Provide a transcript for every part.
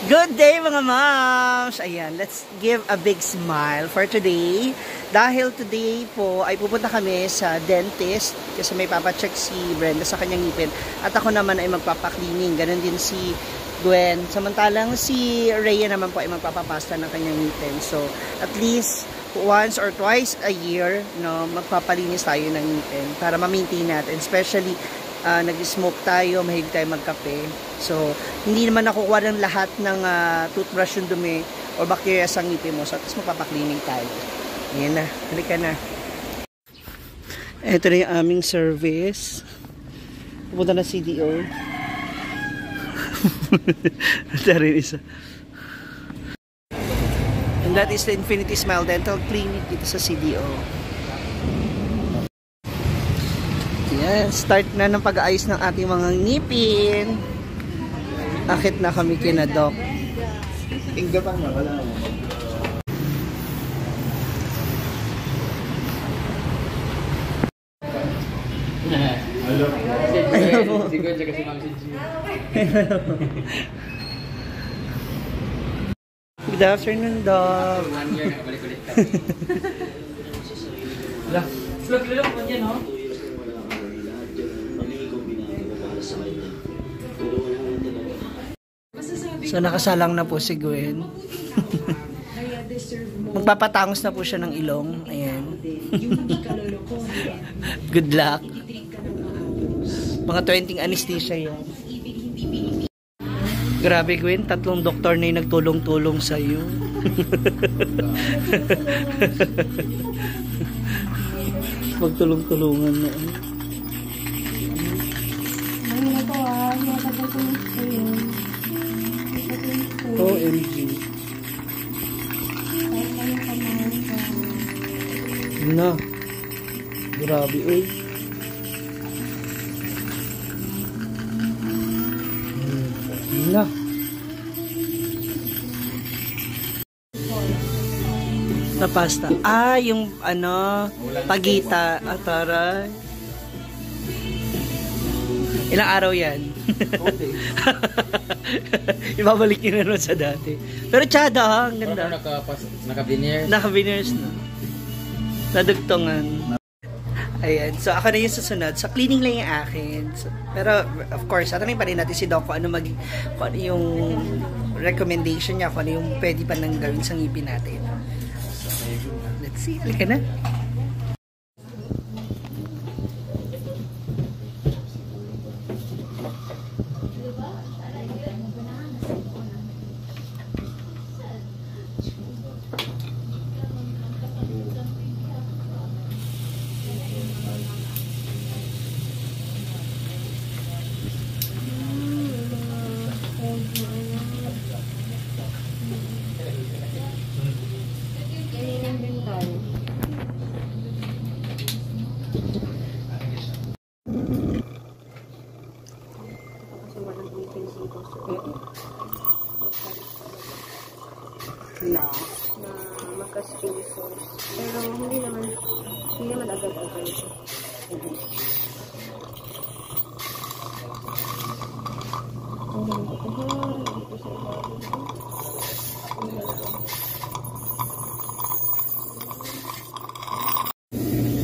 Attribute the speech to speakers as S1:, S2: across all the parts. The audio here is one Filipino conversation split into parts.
S1: Good day mga moms! Ayan, let's give a big smile for today. Dahil today po ay pupunta kami sa dentist kasi may papacheck si Brenda sa kanyang ngipin. At ako naman ay magpapaklining. Ganon din si Gwen. Samantalang si Rhea naman po ay magpapapasta ng kanyang ngipin. So, at least once or twice a year, no, magpapalinis tayo ng ngipin para ma-maintain natin. Especially, nag-smoke tayo, mahilig tayo magkape. So, hindi naman nakukuha ng lahat ng toothbrush yung dumi or bacteria sa ngipin mo. So, at least magpapaklining tayo. Ayan na, halika na. Ito na yung aming service. Pupunta na CDO. Ito rin isa. And that is the Infinity Smile Dental Clinic dito sa CDO. Yan, start na ng pag-aayos ng ating mga ngipin. Akit na kami kina Doc.
S2: Inggapan na, wala na.
S1: Hello.
S2: Siguro siya kasi Ma'am Siji.
S1: Good afternoon, Doc.
S2: 1 year na balik-balik kami. Slug-lulok mo dyan, no?
S1: So, nakasalang na po si Gwen. Magpapatangos na po siya ng ilong. Ayan. Good luck. Mga 20 anesthesia yan. Grabe, Gwen. 3 doktor na yung nagtulong-tulong sa'yo. Magtulong-tulungan na. OMG. Na. Grabe, uy. Na. Na pasta. Ah, yung ano, pagita. Ataray. Ilang araw yan?
S2: Okay.
S1: Ibabalik nyo na nun sa dati. Pero tsada ha, ang ganda.
S2: Naka-veneers.
S1: Naka-veneers na. Nadugtongan. Ayan. So, ako na yung susunod. So, cleaning lang yung akin. So, pero, of course, atanong pa rin natin si Doc kung ano yung recommendation niya, kung ano yung pwede pa nang gawin sa ngipin natin. So, let's see. Halika na. Na
S3: magka-spaces. Pero hindi naman agad-agad.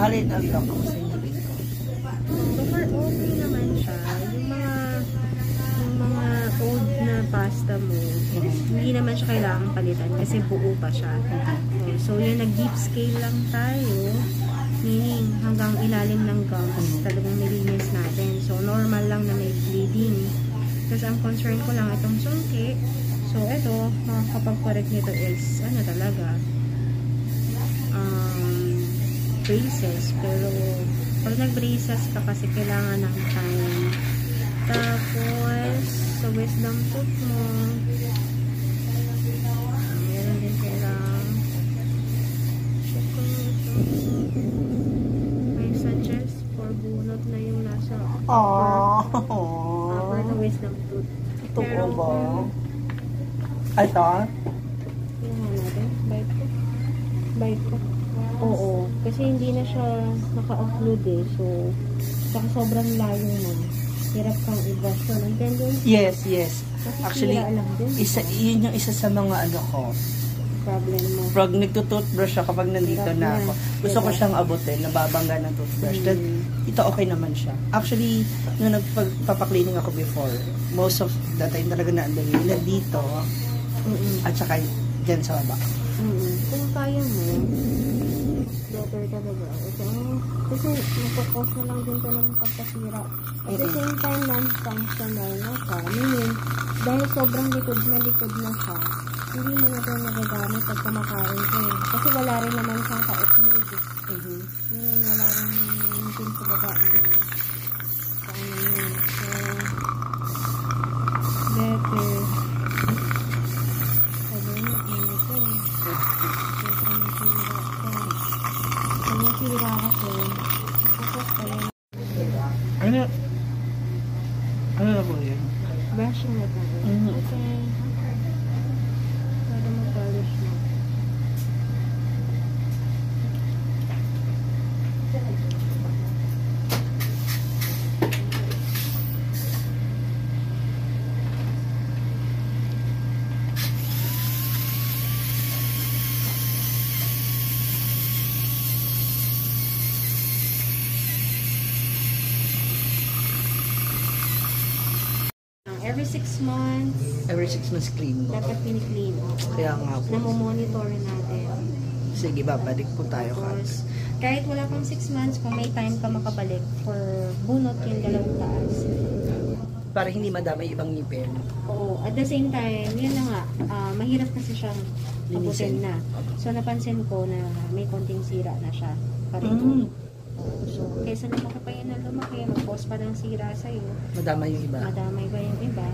S1: Alin ang Doc ko sa inyo dito?
S3: So far, okay naman siya. Yung mga old na pasta mo, hindi naman siya kailangan palitan kasi buo pa siya. So, yung nag-deep scale lang tayo, meaning hanggang ilalim ng gums, talagang nilinis natin. So, normal lang na may bleeding. Kasi ang concern ko lang itong sungki. So, ito, makakapag-correct nito is, ano talaga, braces. Pero, pag nag-braces ka kasi kailangan ng time. Tapos, sa wisdom tooth mo, meron din kailangan. I suggest for bunot na yung nasa upper na wisdom tooth.
S1: Ito po ba? Ito?
S3: Yung natin, bite ko. Oo, kasi hindi na siya naka-upload eh. So, saka sobrang layo nun. Hirap kang i-brush ko. Nintendo?
S1: Yes, yes. Actually,
S3: sira lang din,
S1: yun yung isa sa mga ano ko.
S3: problem mo.
S1: Pag nagtutoothbrush ako, kapag nandito
S3: Hirap
S1: na
S3: na.
S1: ako, gusto ko siyang abutin, nababangga ng toothbrush. Then, ito okay naman siya. Actually, nung nagpapaklining ako before, most of the time talaga naandun yun. Nandito, at saka dyan sa baba.
S3: Kung kaya mo, better talaga. Ito, kasi napapos na lang din ito ng pagkasira. At the same time, non-functional na siya. Meaning, dahil sobrang likod na siya, hindi mo na ito nagagamit pag kumakain ko. Kasi wala rin naman siyang ka-upload. Meaning, wala rin yung pin sa baba na paano yun. So, better. Sabi mo, ano ito eh. Sira kasi, focus pa yan.
S1: Ano na po yun?
S3: Brushing na tayo. Kasi, para mag-polish mo. Every 6 months,
S1: Every 6 months clean mo.
S3: dapat piniclean.
S1: Kaya nga po.
S3: Namomonitor natin.
S1: Sige, babalik po tayo ka.
S3: Tapos, kahit wala pang 6 months, kung may time ka makabalik for bunot yung dalawang taas.
S1: Para hindi madamay ibang ngipin.
S3: Oo. At the same time, yun na nga, mahirap kasi siyang abutin na. So, napansin ko na may konting sira na siya. Parito. So, kaysa lumaki pa yun na lumaki, mag-post pa ng sira sa'yo.
S1: Madamay yung iba.
S3: Madamay ba yung iba?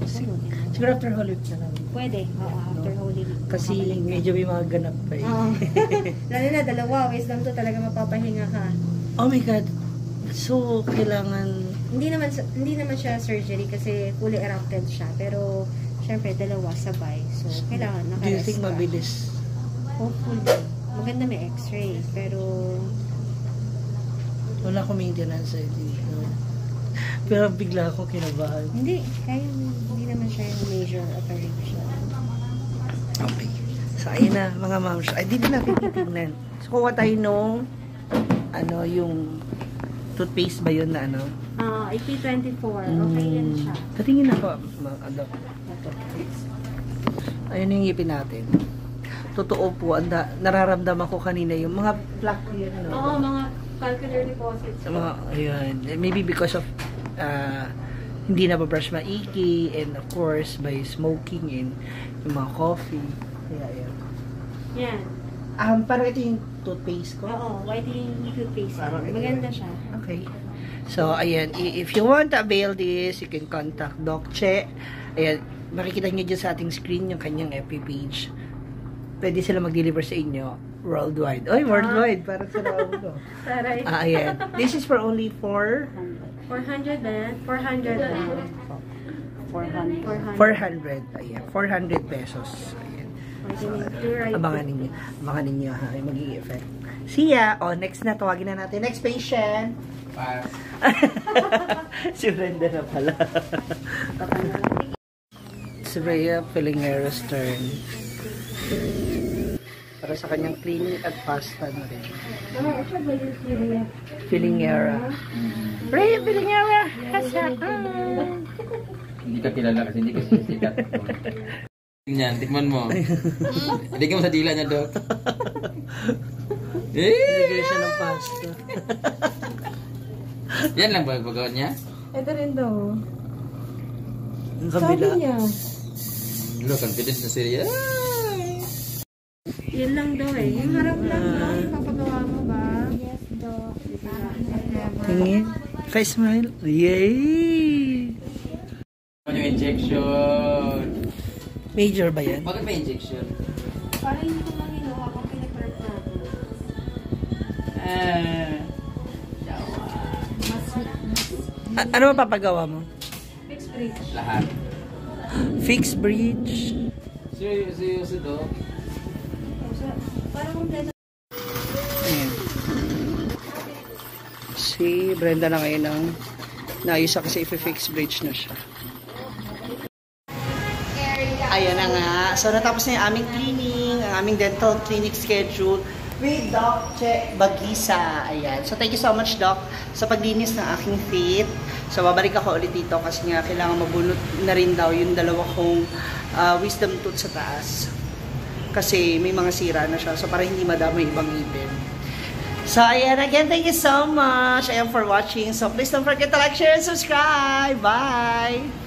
S1: Siguro after Holy Week na lang.
S3: Pwede. Oo, after Holy Week.
S1: Kasi
S3: makabalik ka.
S1: medyo may mga ganap pa eh.
S3: Oo. Lalo na, dalawa. Wisdom to talaga mapapahinga ka.
S1: Oh my God. So, kailangan...
S3: Hindi naman siya surgery kasi fully erupted siya. Pero, syempre, dalawa sabay. So, kailangan
S1: Do you
S3: nakarest
S1: think
S3: ka.
S1: mabilis?
S3: Hopefully. Maganda may x-ray. Pero,
S1: Wala akong maintenance dito. Pero bigla akong kinabahan.
S3: hindi. Kaya, hindi naman siya yung major operation.
S1: Okay. So, ayun na, mga moms. Ay, dito natin titignan. So, kuha tayo nung, ano, yung toothpaste ba yun na ano?
S3: IP24. Okay yan siya.
S1: Patingin ako, ano. Ayun yung ngipin natin. Totoo po, nararamdaman ko kanina yung mga plaque yun, no?
S3: Oo, mga calcular deposits.
S1: Sa mga, ayun. Maybe because of, hindi na brush maiki, and of course, by smoking and yung mga coffee. Kaya, ayun.
S3: Yan.
S1: Parang ito yung toothpaste ko.
S3: Oo, whitening toothpaste.
S1: Parang ito.
S3: Maganda siya.
S1: Okay. So, ayan. If you want to avail this, you can contact Doc Che. Ayan. Makikita nyo dyan sa ating screen yung kanyang FB page. Pwede sila mag-deliver sa inyo worldwide. Oy, worldwide. Parang sa naon ko.
S3: Taray.
S1: Ayan. This is for only
S3: 400 na. 400 na. 400.
S1: 400. Ayan. 400 pesos. Ayan. Abangan ninyo. Abangan ninyo ha. Yung magiging effect. See ya. O, next na. Tawagin na natin. Next patient.
S2: Pass.
S1: Si Brenda na pala. Si Rhea Filingera's turn. Para sa kanyang cleaning at pasta na rin. Filingera. Rhea Filingera!
S2: Hindi ka kilala kasi hindi ka sikat. Tingnan, tikman mo. Hindi ka mo sa dila niya, Dok.
S1: Nilagay siya ng pasta.
S2: Yan lang ba pagkawan niya?
S3: Ito rin daw.
S1: Ang
S3: Sabi
S1: kabila.
S3: niya.
S2: Hello, confident na siya.
S3: Yun lang daw eh. Yung harap lang daw. Yung papagawa mo ba? Yes, daw.
S1: Tingin. Ka-smile. Yay!
S2: Ano yung injection?
S1: Major ba yan?
S2: Bakit may injection?
S3: Para hindi ko lang hinuha kung pinag-prep natin.
S1: Ano mapapagawa mo?
S3: Fixed bridge.
S2: Lahat.
S1: Fixed bridge.
S2: Seryoso to?
S3: Para kung gano'n.
S1: Ayan. Si Brenda na ngayon ang naayos kasi i-fix bridge na siya. Ayan na nga. So, natapos na yung aming cleaning, ang aming dental clinic schedule with Doc Che Bagisa. Ayan. So, thank you so much, Doc, sa paglinis ng aking teeth. So, babalik ako ulit dito kasi nga kailangan mabunot na rin daw yung dalawa kong wisdom tooth sa taas. Kasi may mga sira na siya. So, para hindi madama yung ibang ngipin. So, ayan. Again, thank you so much. Ayan for watching. So, please don't forget to like, share, and subscribe. Bye!